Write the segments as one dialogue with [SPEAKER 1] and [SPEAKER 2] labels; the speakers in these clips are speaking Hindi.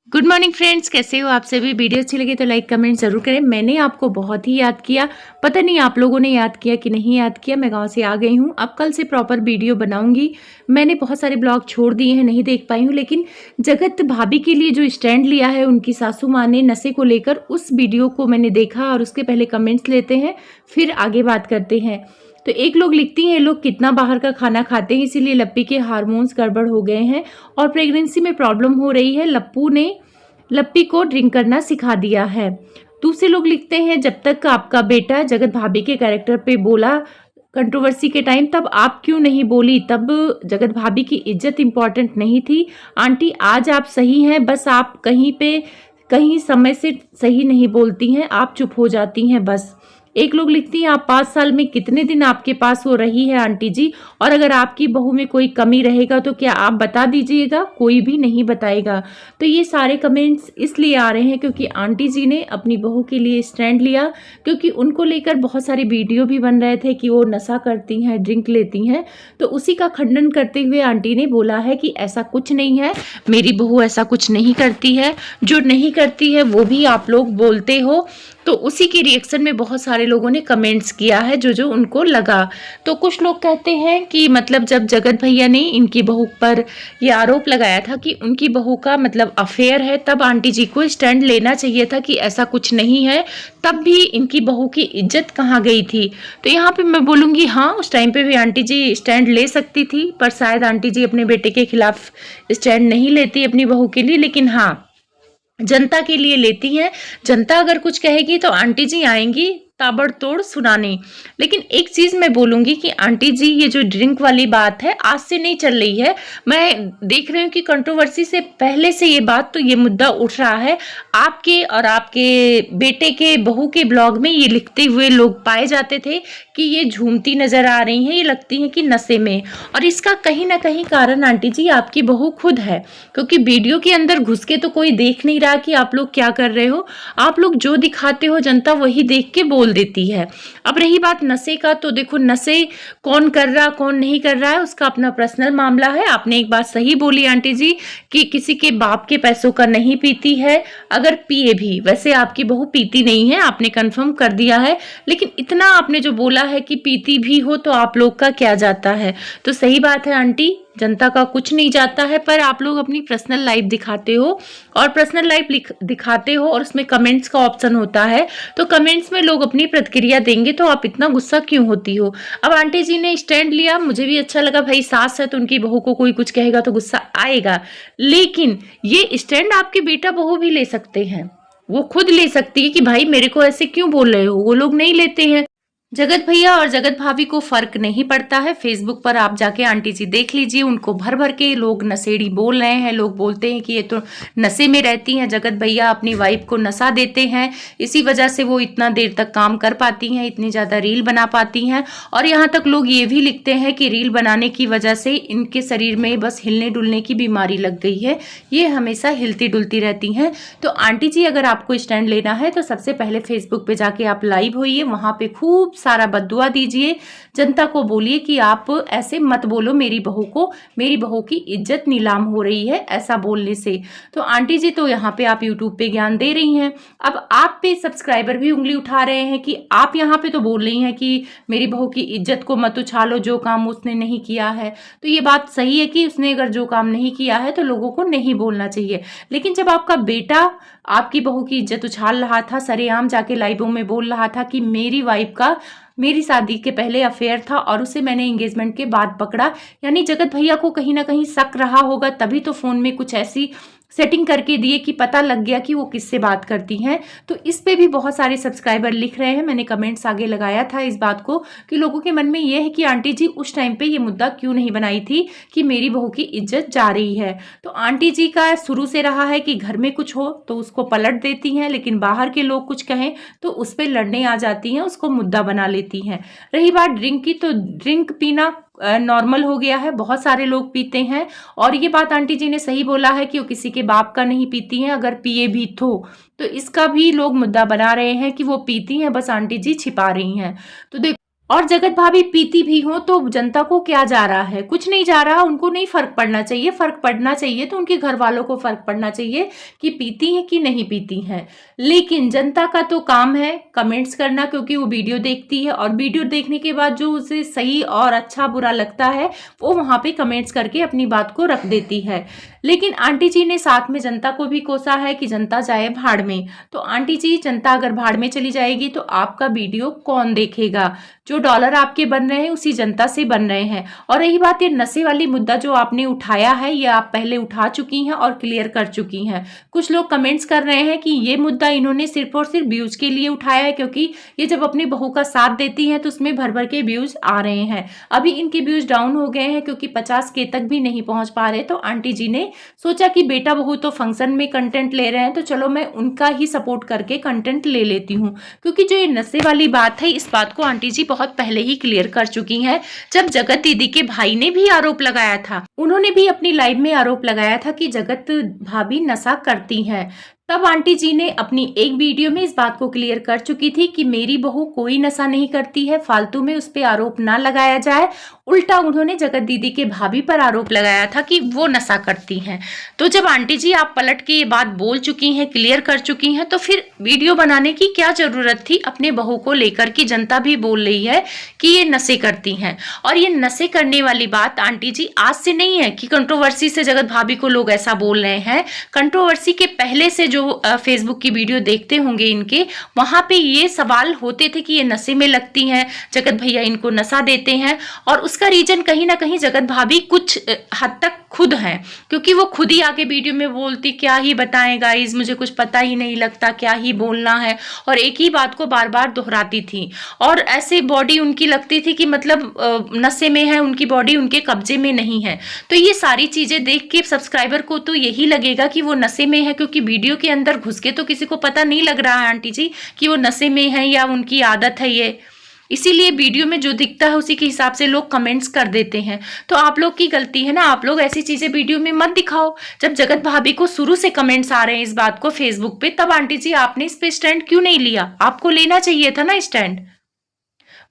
[SPEAKER 1] गुड मॉर्निंग फ्रेंड्स, कैसे हो आप सभी। वीडियो अच्छी लगी तो लाइक कमेंट ज़रूर करें। मैंने आपको बहुत ही याद किया, पता नहीं आप लोगों ने याद किया कि नहीं याद किया। मैं गांव से आ गई हूं, अब कल से प्रॉपर वीडियो बनाऊंगी। मैंने बहुत सारे ब्लॉग छोड़ दिए हैं, नहीं देख पाई हूं, लेकिन जगत भाभी के लिए जो स्टैंड लिया है उनकी सासू माँ ने नशे को लेकर, उस वीडियो को मैंने देखा और उसके पहले कमेंट्स लेते हैं, फिर आगे बात करते हैं। तो एक लोग लिखती हैं, ये लोग कितना बाहर का खाना खाते हैं इसीलिए लप्पी के हार्मोन्स गड़बड़ हो गए हैं और प्रेगनेंसी में प्रॉब्लम हो रही है। लप्पू ने लप्पी को ड्रिंक करना सिखा दिया है। दूसरे लोग लिखते हैं, जब तक आपका बेटा जगत भाभी के कैरेक्टर पे बोला कंट्रोवर्सी के टाइम, तब आप क्यों नहीं बोली, तब जगत भाभी की इज्जत इंपॉर्टेंट नहीं थी। आंटी आज आप सही हैं, बस आप कहीं समय से सही नहीं बोलती हैं, आप चुप हो जाती हैं बस। एक लोग लिखती हैं, आप 5 साल में कितने दिन आपके पास वो रही है आंटी जी, और अगर आपकी बहू में कोई कमी रहेगा तो क्या आप बता दीजिएगा, कोई भी नहीं बताएगा। तो ये सारे कमेंट्स इसलिए आ रहे हैं क्योंकि आंटी जी ने अपनी बहू के लिए स्टैंड लिया, क्योंकि उनको लेकर बहुत सारे वीडियो भी बन रहे थे कि वो नशा करती हैं, ड्रिंक लेती हैं। तो उसी का खंडन करते हुए आंटी ने बोला है कि ऐसा कुछ नहीं है, मेरी बहू ऐसा कुछ नहीं करती है, जो नहीं करती है वो भी आप लोग बोलते हो। तो उसी के रिएक्शन में बहुत सारे लोगों ने कमेंट्स किया है जो जो उनको लगा। तो कुछ लोग कहते हैं कि मतलब जब जगत भैया ने इनकी बहू पर ये आरोप लगाया था कि उनकी बहू का मतलब अफेयर है, तब आंटी जी को स्टैंड लेना चाहिए था कि ऐसा कुछ नहीं है, तब भी इनकी बहू की इज्जत कहाँ गई थी। तो यहाँ पे मैं बोलूँगी हाँ, उस टाइम पे भी आंटी जी स्टैंड ले सकती थी, पर शायद आंटी जी अपने बेटे के खिलाफ स्टैंड नहीं लेती अपनी बहू के लिए, लेकिन हाँ जनता के लिए लेती हैं। जनता अगर कुछ कहेगी तो आंटी जी आएंगी ताबड़तोड़ सुनाने। लेकिन एक चीज मैं बोलूंगी कि आंटी जी ये जो ड्रिंक वाली बात है आज से नहीं चल रही है, मैं देख रही हूँ कि कंट्रोवर्सी से पहले से ये बात तो ये मुद्दा उठ रहा है। आपके और आपके बेटे के बहू के ब्लॉग में ये लिखते हुए लोग पाए जाते थे कि ये झूमती नजर आ रही हैं, ये लगती हैं कि नशे में। और इसका कहीं ना कहीं कारण आंटी जी आपकी बहू खुद है, क्योंकि वीडियो के अंदर घुस के तो कोई देख नहीं रहा कि आप लोग क्या कर रहे हो। आप लोग जो दिखाते हो जनता वही देख के बोल देती है। अब रही बात नशे का, तो देखो नशे कौन कर रहा कौन नहीं कर रहा है उसका अपना पर्सनल मामला है। आपने एक बात सही बोली आंटी जी कि किसी के बाप के पैसों का नहीं पीती है, अगर पिए भी, वैसे आपकी बहू पीती नहीं है, आपने कंफर्म कर दिया है, लेकिन इतना आपने जो बोला है कि पीती भी हो तो आप लोग का क्या जाता है। तो सही बात है आंटी, जनता का कुछ नहीं जाता है, पर आप लोग अपनी पर्सनल लाइफ दिखाते हो और पर्सनल लाइफ दिखाते हो और उसमें कमेंट्स का ऑप्शन होता है, तो कमेंट्स में लोग अपनी प्रतिक्रिया देंगे, तो आप इतना गुस्सा क्यों होती हो। अब आंटी जी ने स्टैंड लिया, मुझे भी अच्छा लगा, भाई सास है तो उनकी बहू को कोई कुछ कहेगा तो गुस्सा आएगा, लेकिन ये स्टैंड आपके बेटा बहू भी ले सकते हैं। वो खुद ले सकती है कि भाई मेरे को ऐसे क्यों बोल रहे हो, वो लोग नहीं लेते हैं। जगत भैया और जगत भाभी को फर्क नहीं पड़ता है। फेसबुक पर आप जाके आंटी जी देख लीजिए, उनको भर भर के लोग नशेड़ी बोल रहे हैं। लोग बोलते हैं कि ये तो नशे में रहती हैं। जगत भैया अपनी वाइफ को नशा देते हैं, इसी वजह से वो इतना देर तक काम कर पाती हैं, इतनी ज़्यादा रील बना पाती हैं। और यहाँ तक लोग ये भी लिखते हैं कि रील बनाने की वजह से इनके शरीर में बस हिलने डुलने की बीमारी लग गई है, ये हमेशा हिलती डुलती रहती हैं। तो आंटी जी अगर आपको स्टैंड लेना है तो सबसे पहले फेसबुक पे जाके आप लाइव होइए, वहाँ पे खूब सारा बद्दुआ दीजिए, जनता को बोलिए कि आप ऐसे मत बोलो मेरी बहू को, मेरी बहू की इज्जत नीलाम हो रही है ऐसा बोलने से। तो आंटी जी तो यहाँ पे आप यूट्यूब पे ज्ञान दे रही हैं, अब आप पे सब्सक्राइबर भी उंगली उठा रहे हैं कि आप यहाँ पे तो बोल रही हैं कि मेरी बहू की इज्जत को मत उछालो, जो काम उसने नहीं किया है। तो ये बात सही है कि उसने अगर जो काम नहीं किया है तो लोगों को नहीं बोलना चाहिए, लेकिन जब आपका बेटा आपकी बहू की इज्जत उछाल रहा था, सरेआम जाके लाइवों में बोल रहा था कि मेरी वाइफ का मेरी शादी के पहले अफेयर था और उसे मैंने एंगेजमेंट के बाद पकड़ा, यानी जगत भैया को कहीं ना कहीं शक रहा होगा, तभी तो फोन में कुछ ऐसी सेटिंग करके दिए कि पता लग गया कि वो किससे बात करती हैं। तो इस पे भी बहुत सारे सब्सक्राइबर लिख रहे हैं, मैंने कमेंट्स आगे लगाया था इस बात को कि लोगों के मन में ये है कि आंटी जी उस टाइम पे ये मुद्दा क्यों नहीं बनाई थी कि मेरी बहू की इज्जत जा रही है। तो आंटी जी का शुरू से रहा है कि घर में कुछ हो तो उसको पलट देती हैं, लेकिन बाहर के लोग कुछ कहें तो उस पर लड़ने आ जाती हैं, उसको मुद्दा बना लेती हैं। रही बात ड्रिंक की, तो ड्रिंक पीना नॉर्मल हो गया है, बहुत सारे लोग पीते हैं। और ये बात आंटी जी ने सही बोला है कि वो किसी के बाप का नहीं पीती हैं, अगर पिए भी तो इसका भी लोग मुद्दा बना रहे हैं कि वो पीती हैं, बस आंटी जी छिपा रही हैं। तो देखो और जगत भाभी पीती भी हो तो जनता को क्या जा रहा है, कुछ नहीं जा रहा, उनको नहीं फर्क पड़ना चाहिए। फर्क पड़ना चाहिए तो उनके घर वालों को फर्क पड़ना चाहिए कि पीती हैं कि नहीं पीती हैं। लेकिन जनता का तो काम है कमेंट्स करना, क्योंकि वो वीडियो देखती है और वीडियो देखने के बाद जो उसे सही और अच्छा बुरा लगता है वो वहां पे कमेंट्स करके अपनी बात को रख देती है। लेकिन आंटी जी ने साथ में जनता को भी कोसा है कि जनता जाए भाड़ में। तो आंटी जी, जनता अगर भाड़ में चली जाएगी तो आपका वीडियो कौन देखेगा? जो डॉलर आपके बन रहे हैं उसी जनता से बन रहे हैं। और रही बात ये नशे वाली मुद्दा जो आपने उठाया है, ये आप पहले उठा चुकी हैं और क्लियर कर चुकी हैं। कुछ लोग कमेंट्स कर रहे हैं कि ये मुद्दा इन्होंने सिर्फ और सिर्फ व्यूज के लिए उठाया है, क्योंकि ये जब अपनी बहू का साथ देती हैं तो उसमें भर भर के व्यूज आ रहे हैं। अभी इनके व्यूज डाउन हो गए हैं क्योंकि 50K तक भी नहीं पहुंच पा रहे। तो आंटी जी ने सोचा कि बेटा बहू तो फंक्शन में कंटेंट ले रहे हैं तो चलो मैं उनका ही सपोर्ट करके कंटेंट ले लेती हूँ। क्योंकि जो ये नशे वाली बात है, इस बात को आंटी जी बहुत पहले ही क्लियर कर चुकी हैं। जब जगत दीदी के भाई ने भी आरोप लगाया था, उन्होंने भी अपनी लाइव में आरोप लगाया था कि जगत भाभी नशा करती हैं, तब आंटी जी ने अपनी एक वीडियो में इस बात को क्लियर कर चुकी थी कि मेरी बहू कोई नशा नहीं करती है, फालतू में उस पर आरोप ना लगाया जाए। उल्टा उन्होंने जगत दीदी के भाभी पर आरोप लगाया था कि वो नशा करती हैं। तो जब आंटी जी आप पलट के ये बात बोल चुकी हैं, क्लियर कर चुकी हैं, तो फिर वीडियो बनाने की क्या जरूरत थी अपने बहू को लेकर? कि जनता भी बोल रही है कि ये नशे करती हैं। और ये नशे करने वाली बात आंटी जी आज से नहीं है कि कंट्रोवर्सी से जगत भाभी को लोग ऐसा बोल रहे हैं। कंट्रोवर्सी के पहले से जो फेसबुक की वीडियो देखते होंगे इनके, वहां पे ये सवाल होते थे कि ये नशे में लगती हैं, जगत भैया इनको नशा देते हैं। और उसका रीजन कहीं ना कहीं जगत भाभी कुछ हद तक खुद हैं, क्योंकि वो खुद ही आके वीडियो में बोलती क्या ही बताएं गाइस, मुझे कुछ पता ही नहीं लगता, क्या ही बोलना है, और एक ही बात को बार बार दोहराती थी। और ऐसे बॉडी उनकी लगती थी कि मतलब नशे में है, उनकी बॉडी उनके कब्जे में नहीं है। तो ये सारी चीजें देख के सब्सक्राइबर को तो यही लगेगा कि वो नशे में है, क्योंकि वीडियो के अंदर घुस के तो किसी को पता नहीं लग रहा है आंटी जी कि वो नशे में है या उनकी आदत है ये। इसीलिए वीडियो में जो दिखता है उसी के हिसाब से लोग कमेंट्स कर देते हैं। तो आप लोग की गलती है ना, आप लोग ऐसी चीजें वीडियो में मत दिखाओ। जब जगत भाभी को शुरू से कमेंट्स आ रहे हैं इस बात को फेसबुक पे, तब आंटी जी आपने इस पे स्टैंड क्यों नहीं लिया? आपको लेना चाहिए था ना स्टैंड।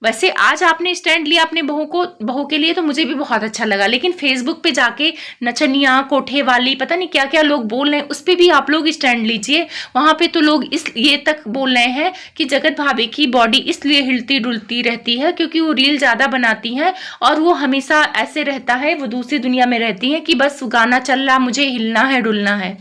[SPEAKER 1] वैसे आज आपने स्टैंड लिया अपने बहू के लिए, तो मुझे भी बहुत अच्छा लगा। लेकिन फेसबुक पे जाके नचनिया, कोठे वाली, पता नहीं क्या क्या लोग बोल रहे हैं, उस पे भी आप लोग स्टैंड लीजिए। वहां पे तो लोग इस ये तक बोल रहे हैं कि जगत भाभी की बॉडी इसलिए हिलती डुलती रहती है क्योंकि वो रील ज्यादा बनाती हैं और वो हमेशा ऐसे रहता है, वो दूसरी दुनिया में रहती है कि बस गाना चल रहा, मुझे हिलना है डुलना है।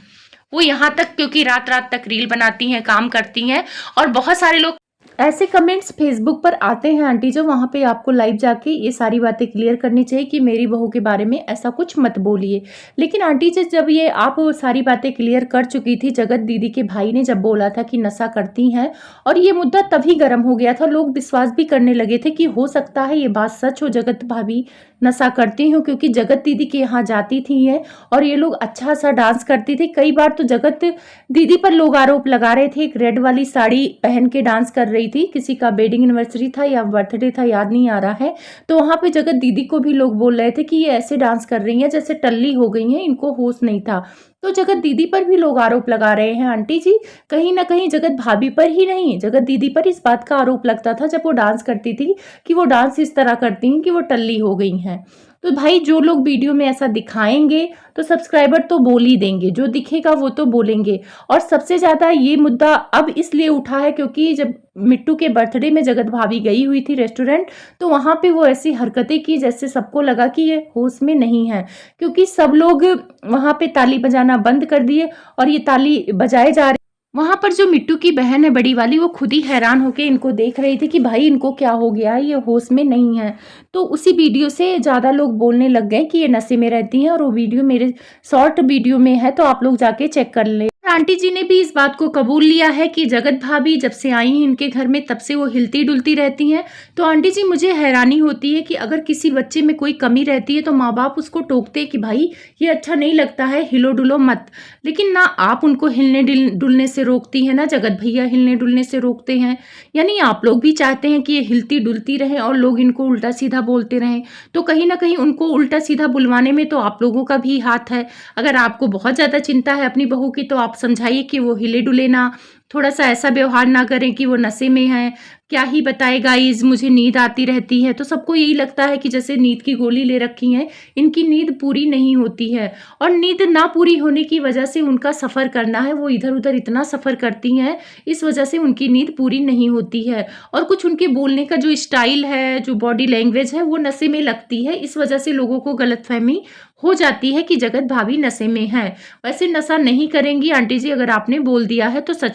[SPEAKER 1] वो यहाँ तक क्योंकि रात रात तक रील बनाती हैं, काम करती हैं। और बहुत सारे लोग ऐसे कमेंट्स फेसबुक पर आते हैं आंटी, जो वहाँ पे आपको लाइव जाके ये सारी बातें क्लियर करनी चाहिए कि मेरी बहू के बारे में ऐसा कुछ मत बोलिए। लेकिन आंटी जी जब ये आप सारी बातें क्लियर कर चुकी थी, जगत दीदी के भाई ने जब बोला था कि नशा करती हैं, और ये मुद्दा तभी गर्म हो गया था, लोग विश्वास भी करने लगे थे कि हो सकता है ये बात सच हो, जगत भाभी नशा करती हूँ, क्योंकि जगत दीदी के यहाँ जाती थी ये और ये लोग अच्छा सा डांस करती थी। कई बार तो जगत दीदी पर लोग आरोप लगा रहे थे, एक रेड वाली साड़ी पहन के डांस कर रही थी, किसी का वेडिंग एनिवर्सरी था या बर्थडे था, याद नहीं आ रहा है। तो वहां पे जगत दीदी को भी लोग बोल रहे थे कि ये ऐसे डांस कर रही हैं जैसे टल्ली हो गई हैं, इनको होश नहीं था। तो जगत दीदी पर भी लोग आरोप लगा रहे हैं आंटी जी, कहीं ना कहीं जगत भाभी पर ही नहीं, जगत दीदी पर इस बात का आरोप लगता था जब वो डांस करती थी कि वो डांस इस तरह करती हैं कि वो टल्ली हो गई हैं। तो भाई जो लोग वीडियो में ऐसा दिखाएंगे तो सब्सक्राइबर तो बोल ही देंगे, जो दिखेगा वो तो बोलेंगे। और सबसे ज्यादा ये मुद्दा अब इसलिए उठा है क्योंकि जब मिट्टू के बर्थडे में जगत भाभी गई हुई थी रेस्टोरेंट, तो वहां पे वो ऐसी हरकतें की जैसे सबको लगा कि ये होश में नहीं है, क्योंकि सब लोग वहां पे ताली बजाना बंद कर दिए और ये ताली बजाए जा रहे। वहां पर जो मिट्टू की बहन है बड़ी वाली, वो खुद ही हैरान होके इनको देख रही थी कि भाई इनको क्या हो गया है, ये होश में नहीं है। तो उसी वीडियो से ज्यादा लोग बोलने लग गए कि ये नशे में रहती हैं, और वो वीडियो मेरे शॉर्ट वीडियो में है, तो आप लोग जाके चेक कर ले। आंटी जी ने भी इस बात को कबूल लिया है कि जगत भाभी जब से आई हैं इनके घर में तब से वो हिलती डुलती रहती हैं। तो आंटी जी मुझे हैरानी होती है कि अगर किसी बच्चे में कोई कमी रहती है तो माँ बाप उसको टोकते हैं कि भाई ये अच्छा नहीं लगता है, हिलो डुलो मत। लेकिन ना आप उनको हिलने डुलने से रोकती हैं, ना जगत भैया हिलने डुलने से रोकते हैं। यानी आप लोग भी चाहते हैं कि ये हिलती डुलती रहें और लोग इनको उल्टा सीधा बोलते रहें। तो कहीं ना कहीं उनको उल्टा सीधा बुलवाने में तो आप लोगों का भी हाथ है। अगर आपको बहुत ज़्यादा चिंता है अपनी बहू की, तो आप समझाइए कि वो हिले डुले ना, थोड़ा-सा ऐसा व्यवहार ना करें कि वो नशे में हैं, क्या ही बताएँ गाइज़ मुझे नींद आती रहती है। तो सबको यही लगता है कि जैसे नींद की गोली ले रखी है, इनकी नींद पूरी नहीं होती है और नींद ना पूरी होने की वजह से उनका सफ़र करना है, वो इधर-उधर इतना सफ़र करती हैं, इस वजह से उनकी नींद पूरी नहीं होती है। और कुछ उनके बोलने का जो स्टाइल है, जो बॉडी लैंग्वेज है, वो नशे में लगती है, इस वजह से लोगों को गलतफ़हमी हो जाती है कि जगत भाभी नशे में हैं। वैसे नशा नहीं करेंगी आंटी जी, अगर आपने बोल दिया है तो सच